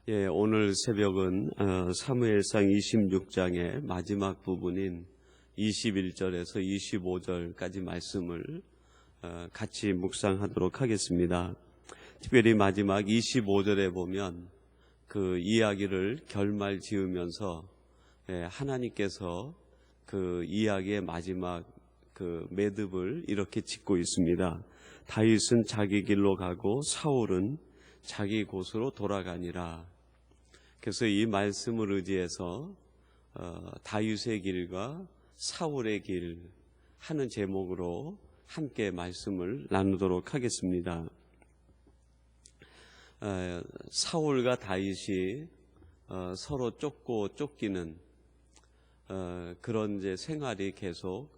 오늘 새벽은 사무엘상 26장의 마지막 부분인 21절에서 25절까지 말씀을 같이 묵상하도록 하겠습니다. 특별히 마지막 25절에 보면 그 이야기를 결말 지으면서 하나님께서 그 이야기의 마지막 그 매듭을 이렇게 짓고 있습니다. 다윗은 자기 길로 가고 사울은 자기 곳으로 돌아가니라. 그래서 이 말씀을 의지해서 다윗의 길과 사울의 길 하는 제목으로 함께 말씀을 나누도록 하겠습니다. 사울과 다윗이 서로 쫓고 쫓기는 그런 이제 생활이 계속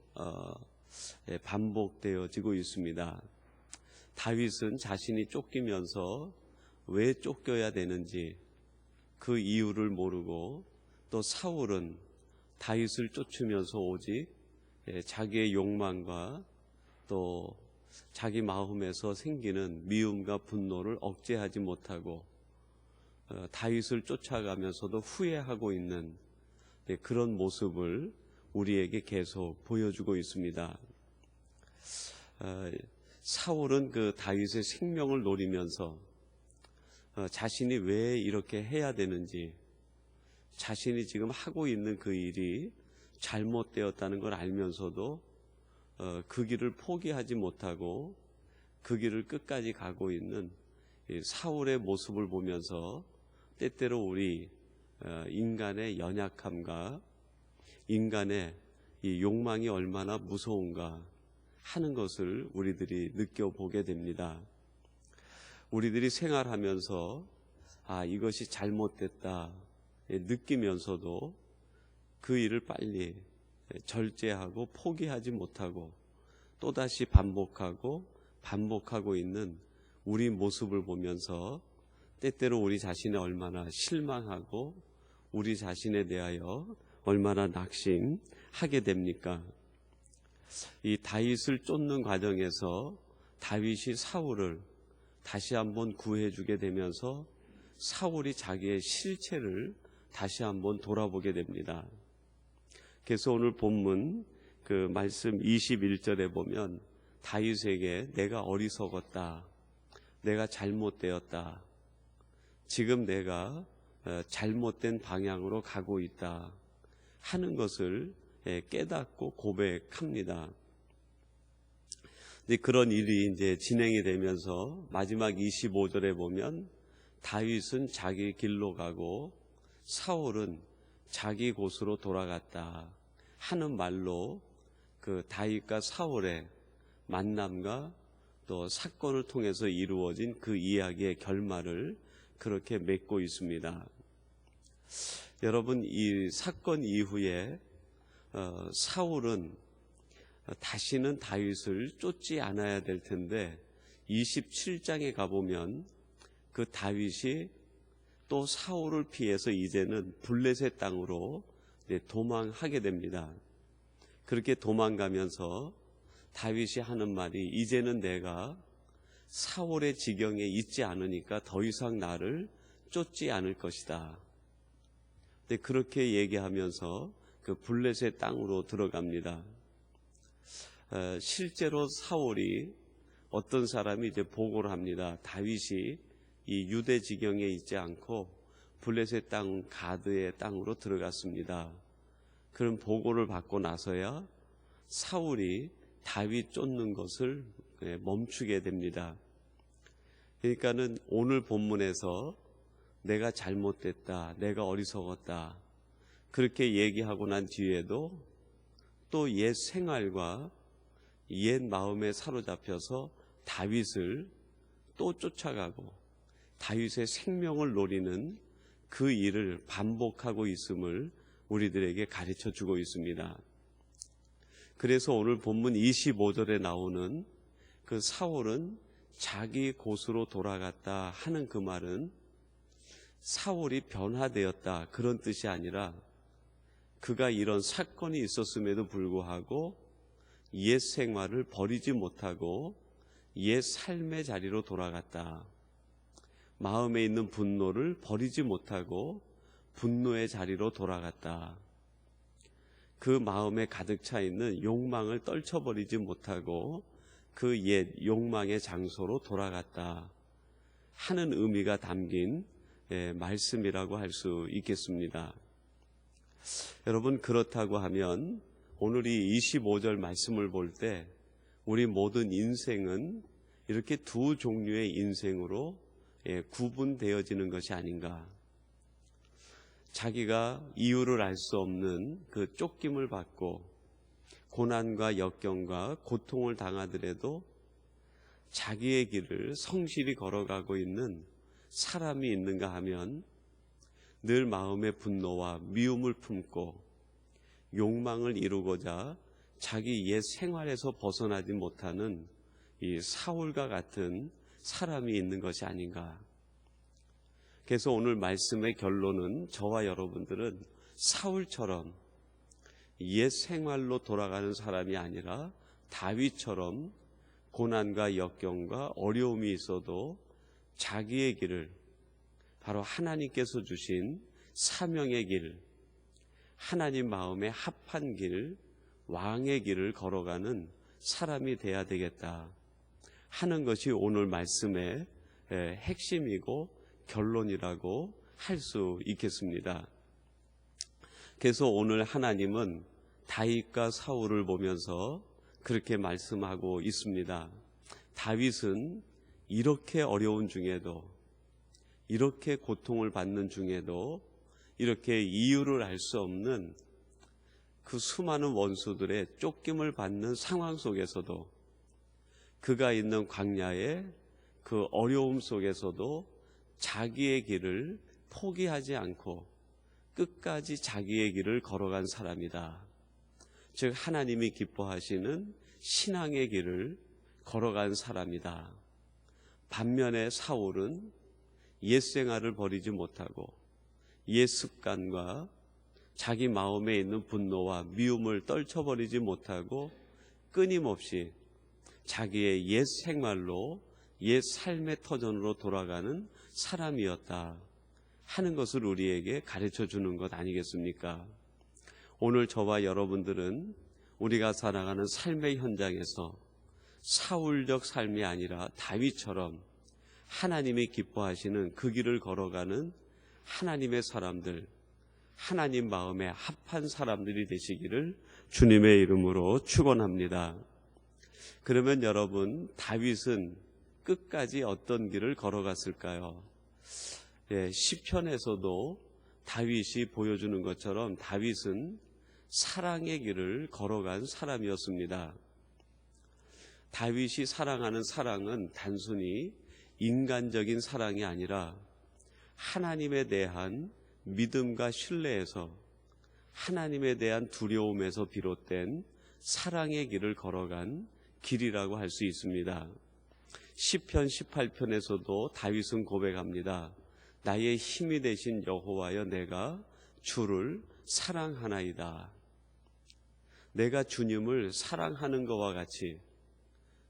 반복되어지고 있습니다. 다윗은 자신이 쫓기면서 왜 쫓겨야 되는지 그 이유를 모르고, 또 사울은 다윗을 쫓으면서 오직 자기의 욕망과 또 자기 마음에서 생기는 미움과 분노를 억제하지 못하고 다윗을 쫓아가면서도 후회하고 있는 그런 모습을 우리에게 계속 보여주고 있습니다. 사울은 그 다윗의 생명을 노리면서 자신이 왜 이렇게 해야 되는지, 자신이 지금 하고 있는 그 일이 잘못되었다는 걸 알면서도 그 길을 포기하지 못하고 그 길을 끝까지 가고 있는 사울의 모습을 보면서 때때로 우리 인간의 연약함과 인간의 이 욕망이 얼마나 무서운가 하는 것을 우리들이 느껴보게 됩니다. 우리들이 생활하면서 이것이 잘못됐다 느끼면서도 그 일을 빨리 절제하고 포기하지 못하고 또다시 반복하고 있는 우리 모습을 보면서 때때로 우리 자신이 얼마나 실망하고 우리 자신에 대하여 얼마나 낙심하게 됩니까? 이 다윗을 쫓는 과정에서 다윗이 사울을 다시 한번 구해주게 되면서 사울이 자기의 실체를 다시 한번 돌아보게 됩니다. 그래서 오늘 본문 그 말씀 21절에 보면 다윗에게 내가 어리석었다, 내가 잘못되었다, 지금 내가 잘못된 방향으로 가고 있다 하는 것을 깨닫고 고백합니다. 그런 일이 이제 진행이 되면서 마지막 25절에 보면 다윗은 자기 길로 가고 사울은 자기 곳으로 돌아갔다 하는 말로 그 다윗과 사울의 만남과 또 사건을 통해서 이루어진 그 이야기의 결말을 그렇게 맺고 있습니다. 여러분, 이 사건 이후에 사울은 다시는 다윗을 쫓지 않아야 될 텐데 27장에 가보면 그 다윗이 또 사울을 피해서 이제는 블레셋 땅으로 도망하게 됩니다. 그렇게 도망가면서 다윗이 하는 말이 이제는 내가 사울의 지경에 있지 않으니까 더 이상 나를 쫓지 않을 것이다. 그렇게 얘기하면서 그 블레셋 땅으로 들어갑니다. 실제로 사울이 어떤 사람이 이제 보고를 합니다. 다윗이 이 유대 지경에 있지 않고 블레셋 땅 가드의 땅으로 들어갔습니다. 그런 보고를 받고 나서야 사울이 다윗 쫓는 것을 멈추게 됩니다. 그러니까는 오늘 본문에서 내가 잘못됐다, 내가 어리석었다 그렇게 얘기하고 난 뒤에도 또 옛 생활과 옛 마음에 사로잡혀서 다윗을 또 쫓아가고 다윗의 생명을 노리는 그 일을 반복하고 있음을 우리들에게 가르쳐 주고 있습니다. 그래서 오늘 본문 25절에 나오는 그 사울은 자기 곳으로 돌아갔다 하는 그 말은 사울이 변화되었다 그런 뜻이 아니라 그가 이런 사건이 있었음에도 불구하고 옛 생활을 버리지 못하고 옛 삶의 자리로 돌아갔다. 마음에 있는 분노를 버리지 못하고 분노의 자리로 돌아갔다. 그 마음에 가득 차 있는 욕망을 떨쳐버리지 못하고 그 옛 욕망의 장소로 돌아갔다 하는 의미가 담긴 말씀이라고 할 수 있겠습니다. 여러분, 그렇다고 하면 오늘 이 25절 말씀을 볼 때 우리 모든 인생은 이렇게 두 종류의 인생으로 구분되어지는 것이 아닌가. 자기가 이유를 알 수 없는 그 쫓김을 받고 고난과 역경과 고통을 당하더라도 자기의 길을 성실히 걸어가고 있는 사람이 있는가 하면 늘 마음의 분노와 미움을 품고 욕망을 이루고자 자기 옛 생활에서 벗어나지 못하는 이 사울과 같은 사람이 있는 것이 아닌가. 그래서 오늘 말씀의 결론은 저와 여러분들은 사울처럼 옛 생활로 돌아가는 사람이 아니라 다윗처럼 고난과 역경과 어려움이 있어도 자기의 길을, 바로 하나님께서 주신 사명의 길, 하나님 마음에 합한 길, 왕의 길을 걸어가는 사람이 돼야 되겠다 하는 것이 오늘 말씀의 핵심이고 결론이라고 할 수 있겠습니다. 그래서 오늘 하나님은 다윗과 사울을 보면서 그렇게 말씀하고 있습니다. 다윗은 이렇게 어려운 중에도, 이렇게 고통을 받는 중에도, 이렇게 이유를 알 수 없는 그 수많은 원수들의 쫓김을 받는 상황 속에서도, 그가 있는 광야의 그 어려움 속에서도 자기의 길을 포기하지 않고 끝까지 자기의 길을 걸어간 사람이다. 즉 하나님이 기뻐하시는 신앙의 길을 걸어간 사람이다. 반면에 사울은 옛 생활을 버리지 못하고 옛 습관과 자기 마음에 있는 분노와 미움을 떨쳐버리지 못하고 끊임없이 자기의 옛 생활로, 옛 삶의 터전으로 돌아가는 사람이었다 하는 것을 우리에게 가르쳐 주는 것 아니겠습니까? 오늘 저와 여러분들은 우리가 살아가는 삶의 현장에서 사울적 삶이 아니라 다윗처럼 하나님이 기뻐하시는 그 길을 걸어가는 하나님의 사람들, 하나님 마음에 합한 사람들이 되시기를 주님의 이름으로 축원합니다. 그러면 여러분, 다윗은 끝까지 어떤 길을 걸어갔을까요? 시편에서도 다윗이 보여주는 것처럼 다윗은 사랑의 길을 걸어간 사람이었습니다. 다윗이 사랑하는 사랑은 단순히 인간적인 사랑이 아니라 하나님에 대한 믿음과 신뢰에서, 하나님에 대한 두려움에서 비롯된 사랑의 길을 걸어간 길이라고 할 수 있습니다. 시편 18편에서도 다윗은 고백합니다. 나의 힘이 되신 여호와여, 내가 주를 사랑하나이다. 내가 주님을 사랑하는 것과 같이,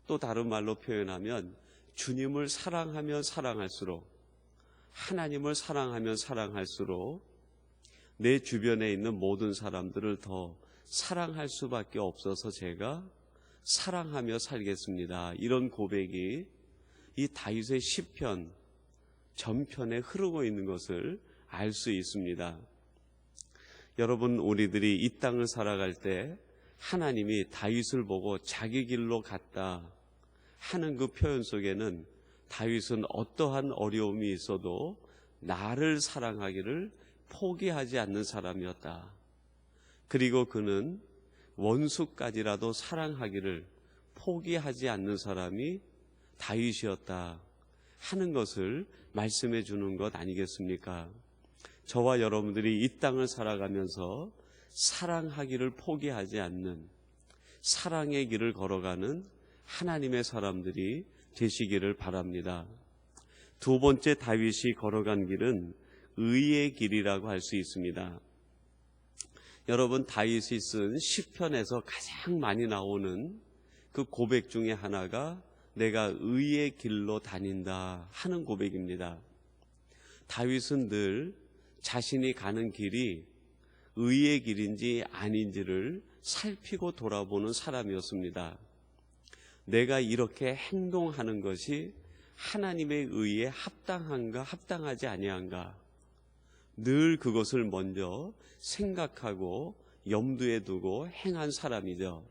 또 다른 말로 표현하면 주님을 사랑하면 사랑할수록, 하나님을 사랑하면 사랑할수록 내 주변에 있는 모든 사람들을 더 사랑할 수밖에 없어서 제가 사랑하며 살겠습니다. 이런 고백이 이 다윗의 시편 전편에 흐르고 있는 것을 알 수 있습니다. 여러분, 우리들이 이 땅을 살아갈 때 하나님이 다윗을 보고 자기 길로 갔다 하는 그 표현 속에는 다윗은 어떠한 어려움이 있어도 나를 사랑하기를 포기하지 않는 사람이었다. 그리고 그는 원수까지라도 사랑하기를 포기하지 않는 사람이 다윗이었다 하는 것을 말씀해 주는 것 아니겠습니까? 저와 여러분들이 이 땅을 살아가면서 사랑하기를 포기하지 않는 사랑의 길을 걸어가는 하나님의 사람들이 되시기를 바랍니다. 두 번째 다윗이 걸어간 길은 의의 길이라고 할 수 있습니다. 여러분, 다윗이 쓴 시편에서 가장 많이 나오는 그 고백 중에 하나가 내가 의의 길로 다닌다 하는 고백입니다. 다윗은 늘 자신이 가는 길이 의의 길인지 아닌지를 살피고 돌아보는 사람이었습니다. 내가 이렇게 행동하는 것이 하나님의 의에 합당한가 합당하지 아니한가, 늘 그것을 먼저 생각하고 염두에 두고 행한 사람이죠.